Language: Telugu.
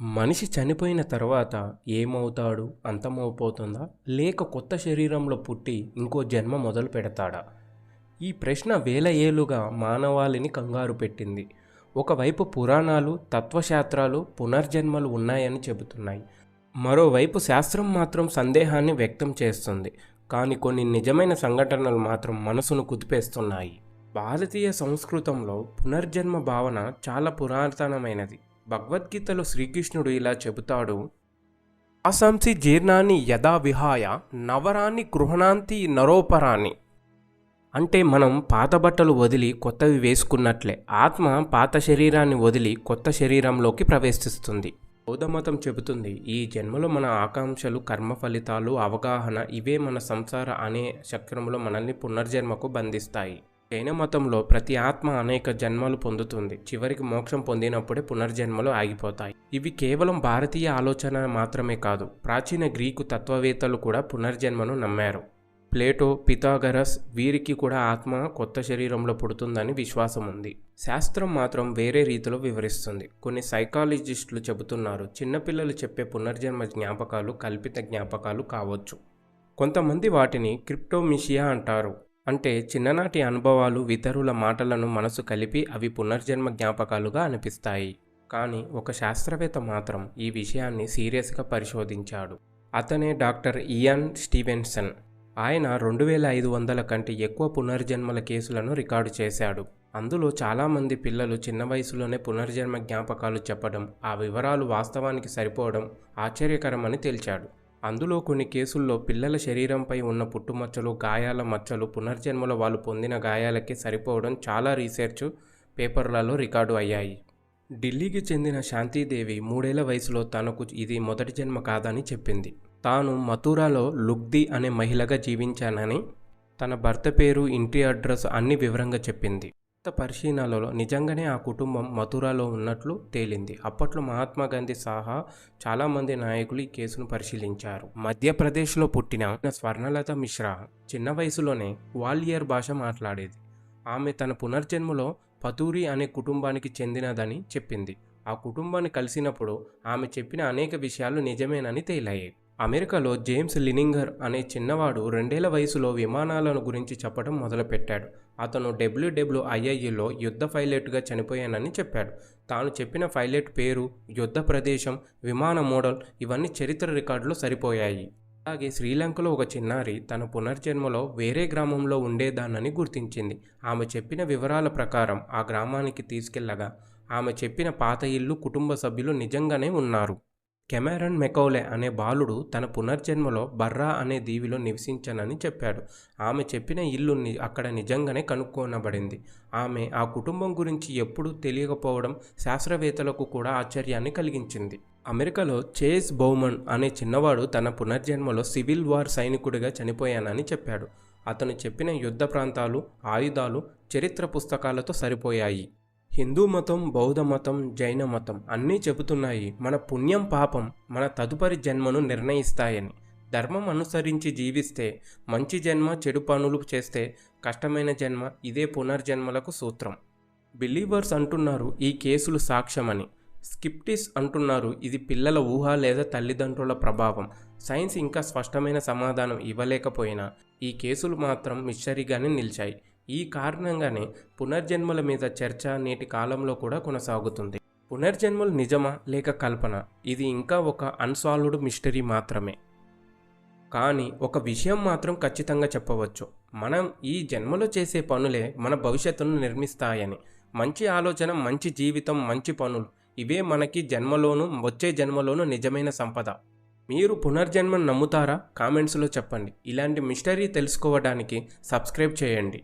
మనిషి చనిపోయిన తర్వాత ఏమవుతాడు? అంతమైపోతుందా? లేక కొత్త శరీరంలో పుట్టి ఇంకో జన్మ మొదలు పెడతాడా? ఈ ప్రశ్న వేల ఏళ్లుగా మానవాళిని కంగారు పెట్టింది. ఒకవైపు పురాణాలు, తత్వశాస్త్రాలు పునర్జన్మలు ఉన్నాయని చెబుతున్నాయి. మరోవైపు శాస్త్రం మాత్రం సందేహాన్ని వ్యక్తం చేస్తుంది. కానీ కొన్ని నిజమైన సంఘటనలు మాత్రం మనసును కుదిపేస్తున్నాయి. భారతీయ సంస్కృతంలో పునర్జన్మ భావన చాలా పురాతనమైనది. భగవద్గీతలో శ్రీకృష్ణుడు ఇలా చెబుతాడు, ఆశంసి జీర్ణాన్ని యథా విహాయ నవరాన్ని గృహణాంతి నరోపరాన్ని. అంటే మనం పాత బట్టలు వదిలి కొత్తవి వేసుకున్నట్లే ఆత్మ పాత శరీరాన్ని వదిలి కొత్త శరీరంలోకి ప్రవేశిస్తుంది. బౌద్ధమతం చెబుతుంది, ఈ జన్మలో మన ఆకాంక్షలు, కర్మ ఫలితాలు, అవగాహన ఇవే మన సంసార అనే చక్రంలో మనల్ని పునర్జన్మకు బంధిస్తాయి. జైన మతంలో ప్రతి ఆత్మ అనేక జన్మలు పొందుతుంది. చివరికి మోక్షం పొందినప్పుడే పునర్జన్మలు ఆగిపోతాయి. ఇవి కేవలం భారతీయ ఆలోచన మాత్రమే కాదు, ప్రాచీన గ్రీకు తత్వవేత్తలు కూడా పునర్జన్మను నమ్మారు. ప్లేటో, పిథాగరస్ వీరికి కూడా ఆత్మ కొత్త శరీరంలో పుడుతుందని విశ్వాసం ఉంది. శాస్త్రం మాత్రం వేరే రీతిలో వివరిస్తుంది. కొన్ని సైకాలజిస్టులు చెబుతున్నారు, చిన్నపిల్లలు చెప్పే పునర్జన్మ జ్ఞాపకాలు కల్పిత జ్ఞాపకాలు కావచ్చు. కొంతమంది వాటిని క్రిప్టోమిషియా అంటారు. అంటే చిన్ననాటి అనుభవాలు, ఇతరుల మాటలను మనసు కలిపి అవి పునర్జన్మ జ్ఞాపకాలుగా అనిపిస్తాయి. కానీ ఒక శాస్త్రవేత్త మాత్రం ఈ విషయాన్ని సీరియస్గా పరిశోధించాడు. అతనే డాక్టర్ ఇయాన్ స్టీవెన్సన్. ఆయన 2500 కంటే ఎక్కువ పునర్జన్మల కేసులను రికార్డు చేశాడు. అందులో చాలామంది పిల్లలు చిన్న వయసులోనే పునర్జన్మ జ్ఞాపకాలు చెప్పడం, ఆ వివరాలు వాస్తవానికి సరిపోవడం ఆశ్చర్యకరమని తేల్చాడు. అందులో కొన్ని కేసుల్లో పిల్లల శరీరంపై ఉన్న పుట్టుమచ్చలు, గాయాల మచ్చలు పునర్జన్మలో వాళ్ళు పొందిన గాయాలకే సరిపోవడం చాలా రీసెర్చ్ పేపర్లలో రికార్డు అయ్యాయి. ఢిల్లీకి చెందిన శాంతిదేవి 3 ఏళ్ల వయసులో తనకు ఇది మొదటి జన్మ కాదని చెప్పింది. తాను మథురాలో లుగ్ది అనే మహిళగా జీవించానని, తన భర్త పేరు, ఇంటి అడ్రస్ అన్ని వివరంగా చెప్పింది. పరిశీలనలో నిజంగానే ఆ కుటుంబం మథురాలో ఉన్నట్లు తేలింది. అప్పట్లో మహాత్మా గాంధీ సహా చాలామంది నాయకులు ఈ కేసును పరిశీలించారు. మధ్యప్రదేశ్లో పుట్టిన స్వర్ణలత మిశ్రా చిన్న వయసులోనే గ్వాలియర్ భాష మాట్లాడేది. ఆమె తన పునర్జన్మలో పతూరి అనే కుటుంబానికి చెందినదని చెప్పింది. ఆ కుటుంబాన్ని కలిసినప్పుడు ఆమె చెప్పిన అనేక విషయాలు నిజమేనని తేలాయి. అమెరికాలో జేమ్స్ లినింగర్ అనే చిన్నవాడు 2 ఏళ్ల వయసులో విమానాలను గురించి చెప్పడం మొదలుపెట్టాడు. అతను WWIIలో యుద్ధ పైలట్గా చనిపోయానని చెప్పాడు. తాను చెప్పిన పైలట్ పేరు, యుద్ధ ప్రదేశం, విమాన మోడల్ ఇవన్నీ చరిత్ర రికార్డులో సరిపోయాయి. అలాగే శ్రీలంకలో ఒక చిన్నారి తన పునర్జన్మలో వేరే గ్రామంలో ఉండేదానని గుర్తించింది. ఆమె చెప్పిన వివరాల ప్రకారం ఆ గ్రామానికి తీసుకెళ్లగా ఆమె చెప్పిన పాత ఇల్లు, కుటుంబ సభ్యులు నిజంగానే ఉన్నారు. కెమెరన్ మెకౌలే అనే బాలుడు తన పునర్జన్మలో బర్రా అనే దీవిలో నివసించానని చెప్పాడు. ఆమె చెప్పిన ఇల్లు అక్కడ నిజంగానే కనుక్కొనబడింది. ఆమె ఆ కుటుంబం గురించి ఎప్పుడూ తెలియకపోవడం శాస్త్రవేత్తలకు కూడా ఆశ్చర్యాన్ని కలిగించింది. అమెరికాలో చేస్ బౌమన్ అనే చిన్నవాడు తన పునర్జన్మలో సివిల్ వార్ సైనికుడిగా చనిపోయానని చెప్పాడు. అతను చెప్పిన యుద్ధ ప్రాంతాలు, ఆయుధాలు చరిత్ర పుస్తకాలతో సరిపోయాయి. హిందూ మతం, బౌద్ధ మతం, జైన మతం అన్నీ చెబుతున్నాయి, మన పుణ్యం పాపం మన తదుపరి జన్మను నిర్ణయిస్తాయని. ధర్మం అనుసరించి జీవిస్తే మంచి జన్మ, చెడు పనులు చేస్తే కష్టమైన జన్మ. ఇదే పునర్జన్మలకు సూత్రం. బిలీవర్స్ అంటున్నారు ఈ కేసులు సాక్ష్యమని. స్కిప్టిస్ అంటున్నారు ఇది పిల్లల ఊహ లేదా తల్లిదండ్రుల ప్రభావం. సైన్స్ ఇంకా స్పష్టమైన సమాధానం ఇవ్వలేకపోయినా ఈ కేసులు మాత్రం మిస్టరీగానే నిలిచాయి. ఈ కారణంగానే పునర్జన్మల మీద చర్చ నేటి కాలంలో కూడా కొనసాగుతుంది. పునర్జన్మలు నిజమా లేక కల్పన? ఇది ఇంకా ఒక అన్సాల్వ్డ్ మిస్టరీ మాత్రమే. కానీ ఒక విషయం మాత్రం ఖచ్చితంగా చెప్పవచ్చు, మనం ఈ జన్మలో చేసే పనులే మన భవిష్యత్తును నిర్మిస్తాయని. మంచి ఆలోచన, మంచి జీవితం, మంచి పనులు ఇవే మనకి జన్మలోనూ వచ్చే జన్మలోనూ నిజమైన సంపద. మీరు పునర్జన్మను నమ్ముతారా? కామెంట్స్లో చెప్పండి. ఇలాంటి మిస్టరీ తెలుసుకోవడానికి సబ్స్క్రైబ్ చేయండి.